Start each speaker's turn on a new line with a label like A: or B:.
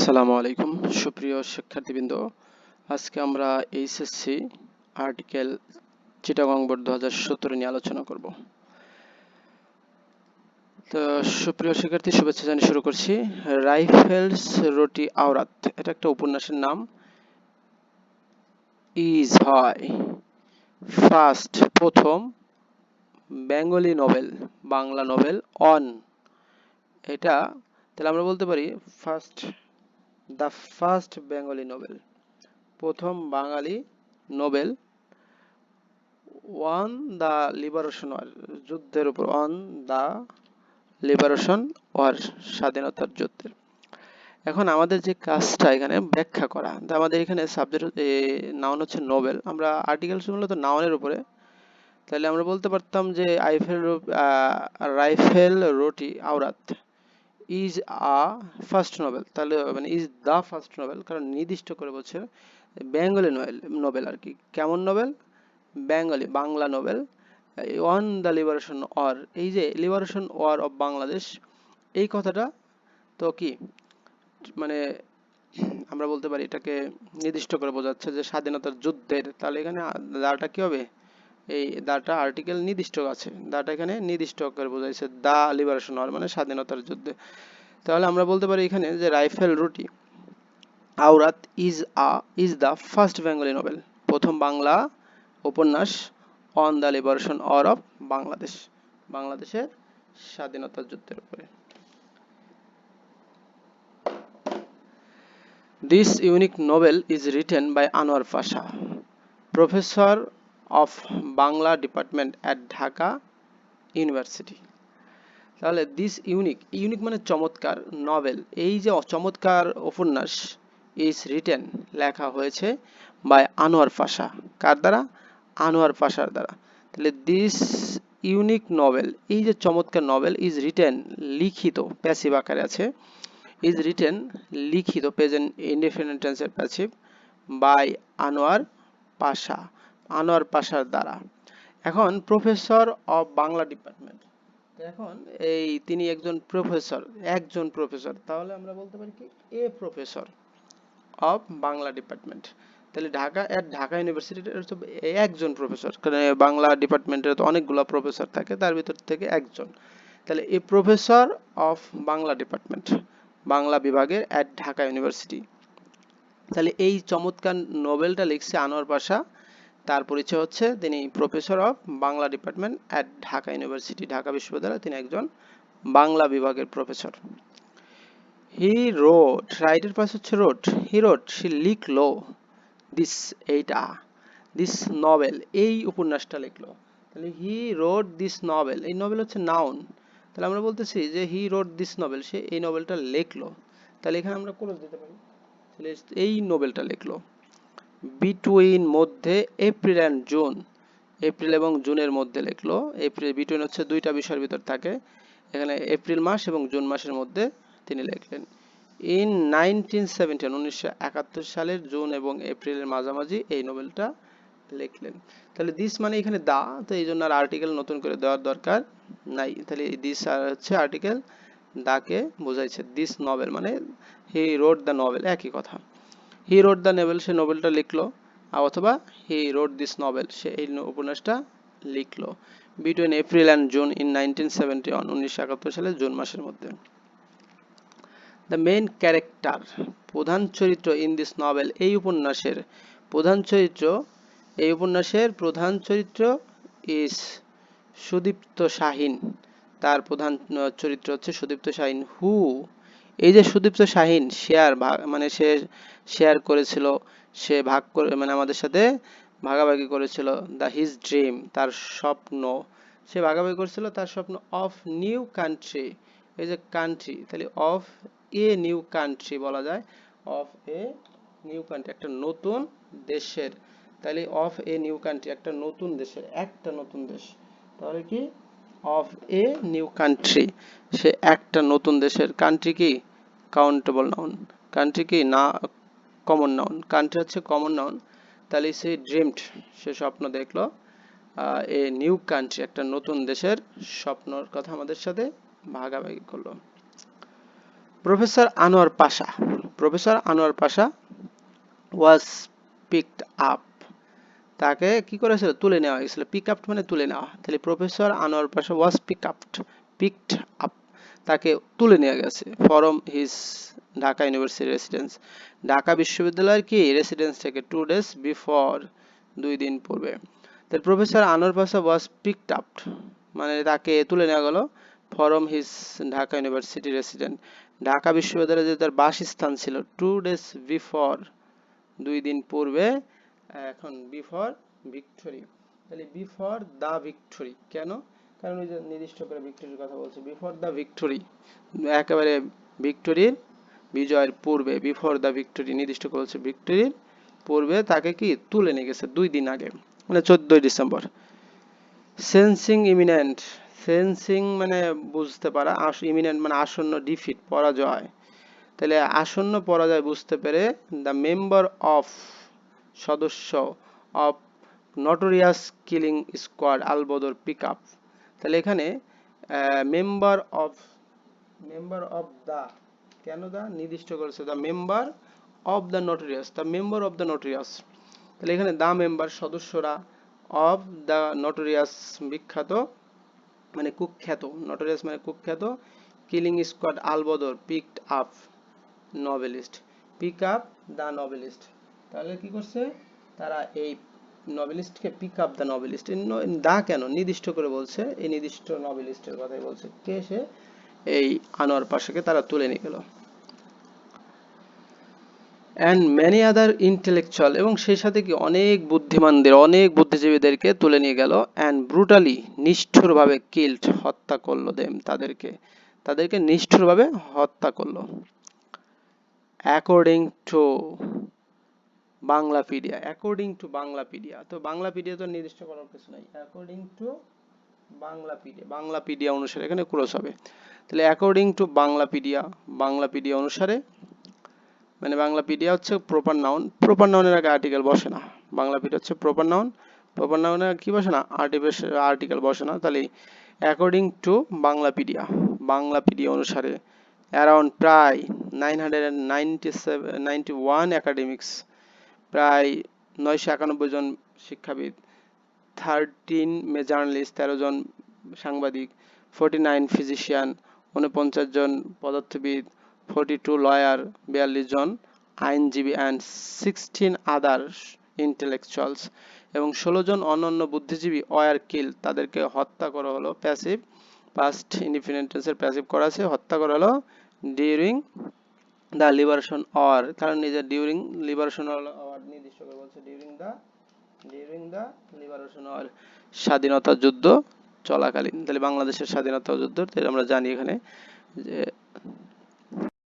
A: আসসালামু আলাইকুম সুপ্রিয় শিক্ষার্থীবৃন্দ, আজকে আমরা এইচএসসি আর্টিকেল চিটাগং বোর্ড 2017 নিয়ে আলোচনা করব। তো সুপ্রিয় শিক্ষার্থী, শুভেচ্ছা জানিয়ে শুরু করছি। রাইফেলস রোটি আওরাত, এটা একটা উপন্যাসের নাম। ইজ হয় ফার্স্ট প্রথম, Bengali Nobel Bangla novel, on এটা তাহলে আমরা বলতে পারি দ্য ফার্স্ট বেঙ্গলি নোবেল, প্রথম বাঙালি novel, on the liberation war, যুদ্ধের উপর, অন দ্য লিবারেশন ওয়ার, স্বাধীনতার যুদ্ধের। এখন আমাদের যে কাজটা এখানে ব্যাখ্যা করা, আমাদের এখানে সাবজেক্ট নাউন হচ্ছে নোবেল, আমরা আর্টিকেলস মূলত নাউনের উপরে। তাহলে আমরা বলতে পারতাম যে rifle roti Aurat is a first Nobel, তাহলে মানে ইজ দা ফার্স্ট নোবেল, কারণ নির্দিষ্ট করে বলছে বেঙ্গলি নোবেল আর কি। কেমন novel? Bengali Bangla novel, on the liberation war, এই যে লিবারেশন ওয়ার অফ বাংলাদেশ, এই কথাটা তো কি মানে আমরা বলতে পারি এটাকে নির্দিষ্ট করে বোঝাচ্ছে যে স্বাধীনতার যুদ্ধের। তাহলে এখানে দাটা কি হবে? এই দাটা আর্টিকেল নির্দিষ্ট আছে, দাটা এখানে নির্দিষ্ট করে বোঝাইছে দা লিবারেশন ওয়ার মানে স্বাধীনতার যুদ্ধে। তাহলে আমরা বলতে পারি এখানে যে Raifel Roti Awrat is the first Bengali novel, প্রথম বাংলা উপন্যাস on the liberation war of Bangladesh, বাংলাদেশের স্বাধীনতা যুদ্ধের উপরে। This unique novel is written by Anwar Pasha, professor of Bangla department at Dhaka University. তাহলে দিস ইউনিক মানে চমৎকার, নভেল এই যে চমৎকার উপন্যাস, ইজ রিটেন লেখা হয়েছে বাই আনোয়ার পাশা, কার দ্বারা? আনোয়ার পাশার দ্বারা। তাহলে দিস ইউনিক নভেল, এই যে চমৎকার নভেল, ইজ রিটেন লিখিত, প্যাসিভ আকারে আছে, ইজ রিটেন লিখিত, প্রেজেন্ট ইনডেফিনিট টেন্সের প্যাসিভ, বাই আনোয়ার পাশা, আনোয়ার পাশার দ্বারা। এখন প্রফেসর অফ বাংলা ডিপার্টমেন্ট, এখন এই তিনি একজন প্রফেসর, তাহলে আমরা বলতে পারি কি a professor of Bangla department. তাহলে ঢাকা ইউনিভার্সিটির একজন প্রফেসর, কারণ বাংলা ডিপার্টমেন্টের তো অনেকগুলো প্রফেসর থাকে, তার ভিতর থেকে একজন। তাহলে a professor of Bangla department, Bangla বিভাগের অ্যাট ঢাকা ইউনিভার্সিটি। তাহলে এই চমৎকার নোবেলটা লিখছে আনোয়ার পাশা, তার পরিচয় হচ্ছে তিনি professor of Bangla department at Dhaka university, Dhaka বিশ্ববিদ্যালয়, তিনি একজন বাংলা বিভাগের প্রফেসর। হি রোট, রাইটের পাশে হচ্ছে রোট, হি রোট সে লিখলো, দিস নভেল এই উপন্যাসটা লিখলো। তাহলে হি রোট দিস নভেল, এই নভেল হচ্ছে নাউন, তাহলে আমরা বলতেছি যে হি রোট দিস নভেল, সে এই নভেলটা লিখলো। তাহলে এখানে আমরা ক্লোজ দিতে পারি, তাহলে এই নভেলটা লিখলো বিটুইন মধ্যে এপ্রিল অ্যান্ড জুন, এপ্রিল এবং জুনের মধ্যে লিখলো। এপ্রিল বিটুইন হচ্ছে দুইটা বিষয়ের ভিতর থাকে, এখানে এপ্রিল মাস এবং জুন মাসের মধ্যে তিনি লিখলেন। ইন 1971 সালের জুন এবং এপ্রিলের মাঝামাঝি এই নোবেলটা লিখলেন। তাহলে দিস মানে এখানে দা, তো এই জন্য আর আর্টিকেল নতুন করে দেওয়ার দরকার নাই। তাহলে দিস আর হচ্ছে আর্টিকেল, দাকে বোঝাইছে, দিস নভেল মানে হি রোট দ্য নভেল, একই কথা। হি রোট দ্য নভেল, সে নোবেলটা লিখলো, অথবা হি রোট দিস নভেল, সে এই উপন্যাসটা লিখলো between April and June in 1971 সালে জুন মাসের মধ্যে। দ্য মেইন ক্যারেক্টার, প্রধান চরিত্র ইন দিস নভেল, এই উপন্যাসের প্রধান চরিত্র ইজ সুদীপ্ত শাহিন, তার প্রধান চরিত্র হচ্ছে সুদীপ্ত শাহিন। হু, এই যে সুদীপ্ত শাহিন মানে সে শেয়ার করেছিল, সে ভাগ করে মানে আমাদের সাথে ভাগাভাগি করেছিল হিজ ড্রিম, তার স্বপ্ন, সে ভাগাভাগি করেছিল তার স্বপ্ন অফ নিউ কান্ট্রি, এই যে কান্ট্রি, তাহলে অফ এ নিউ কান্ট্রি বলা যায়, অফ এ নিউ কান্ট্রি একটা নতুন দেশের, তাহলে অফ এ নিউ কান্ট্রি একটা নতুন দেশের, একটা নতুন দেশ, তাহলে কি অফ এ নিউ কান্ট্রি, সে একটা নতুন দেশের, কান্ট্রি কি কাউন্টেবল নাউন, কান্ট্রি কি না কমন নাউন, কান্ট্রি হচ্ছে কমন নাউন, তাহলে সে ড্রিমড, সে স্বপ্ন দেখলো এ নিউ কান্ট্রি একটা নতুন দেশের স্বপ্নর কথা আমাদের সাথে ভাগাভাগি করলো। প্রফেসর আনোয়ার পাশা, প্রফেসর আনোয়ার পাশা ওয়াজ পিকড আপ, তাকে কি করেছিল, তুলে নেওয়া হয়েছিল। পিক আপ মানে তুলে নেওয়া, তাহলে প্রফেসর আনোয়ার পাশা ওয়াজ পিকড আপ, তাকে তুলে নেওয়া গেছে from his Dhaka university residence, Dhaka বিশ্ববিদ্যালয়ের কি রেসিডেন্স থেকে 2 days বিফোর, 2 দিন পূর্বে। তাহলে প্রফেসর আনোয়ার পাশা ওয়াজ পিকড আপ মানে তাকে তুলে নেওয়া গেল from his Dhaka university resident, Dhaka বিশ্ববিদ্যালয়ে যে তার বাসস্থান ছিল 2 days বিফোর, 2 দিন পূর্বে। এখন বিফোর ভিক্টোরি, তাহলে বিফোর দা ভিক্টোরি কেন, কারণ ওই যে নির্দিষ্ট করে ভিক্টোরির কথা বলছে, বিফোর দা ভিক্টোরি একেবারে ভিক্টোরির বিজয়ের পূর্বে, বিফোর দা ভিক্টোরি নির্দিষ্ট করে বলছে ভিক্টোরির পূর্বে তাকে কি তুলে নিয়ে গেছে 2 দিন আগে, মানে 14 ডিসেম্বর। সেন্সিং ইমিনেন্ট, সেন্সিং মানে বুঝতে পারা, ইমিনেন্ট মানে আসন্ন, ডিফিট পরাজয়, তাহলে আসন্ন পরাজয় বুঝতে পেরে দ্য মেম্বার অফ সদস্য of notorious killing squad Al Badr pick up, তাহলে এখানে member of, member of the, কেন দা নির্দিষ্ট করেছে, the member of the notorious, the member of the notorious, তাহলে এখানে দা মেম্বার সদস্যরা, অফ দ্য নটোরিয়াস বিখ্যাত মানে কুখ্যাত, নটোরিয়াস মানে কুখ্যাত, killing squad Al Badr picked up novelist, pick up the novelist, তাহলে কি করছে তারা এই নভেলিস্টকে পিক আপ দ্য নভেলিস্ট, দা কেন নির্দিষ্ট করে বলছে, এই নির্দিষ্ট নভেলিস্টের কথাই বলছে, কে সে, এই আনোয়ার পাশাকে তারা তুলে নিয়ে গেল। অ্যান্ড ম্যানি আদার ইন্টেলেকচুয়াল, এবং সেই সাথে কি অনেক বুদ্ধিমানদের, অনেক বুদ্ধিজীবীদেরকে তুলে নিয়ে গেল, অ্যান্ড ব্রুটালি নিষ্ঠুরভাবে কিল্ড হত্যা করলো দেম, তাদেরকে, তাদেরকে নিষ্ঠুরভাবে হত্যা করলো। According to Banglapedia, according to Banglapedia, তো বাংলাপিডিয়া তো নির্দিষ্ট করার কিছু নাই, অ্যাকর্ডিং টু বাংলাপিডিয়া, বাংলাপিডিয়া অনুসারে এখানে ক্রস হবে, তাহলে অ্যাকর্ডিং টু বাংলাপিডিয়া, বাংলাপিডিয়া অনুসারে, মানে বাংলাপিডিয়া হচ্ছে প্রপার নাউন, প্রপার নাউনের আগে আর্টিকেল বসে না, বাংলাপিডিয়া হচ্ছে প্রপার নাউন, প্রপার নাউনের আগে কি বসে না, আর্টিকেল বসে না, তাহলে অ্যাকর্ডিং টু বাংলাপিডিয়া, বাংলাপিডিয়া অনুসারে অ্যারাউন্ড প্রায় 991 একাডেমিক্স, প্রায় 991 জন শিক্ষাবিদ, 13 জার্নালিস্ট 13 জন সাংবাদিক, 49 ফিজিশিয়ান 49 জন পদার্থবিদ, 42 লয়ার 42 জন আইনজীবী, অ্যান্ড 16 আদার ইন্টেলেকচুয়ালস, এবং 16 জন অন্যান্য বুদ্ধিজীবী ওয়ার কিল, তাদেরকে হত্যা করা হলো, প্যাসিভ পাস্ট ইনডিফিনিট টেন্সের প্যাসিভ করা আছে, হত্যা করা হলো ডিউরিং দ্য লিবারেশন অর, কারণ নিজে ডিউরিং লিবারেশন অর নির্দিষ্ট করে বলছে ডিউরিং দ্য লিবারেশন অর, স্বাধীনতা যুদ্ধ চলাকালীন, তাহলে বাংলাদেশের স্বাধীনতা যুদ্ধ, তাহলে আমরা জানি এখানে যে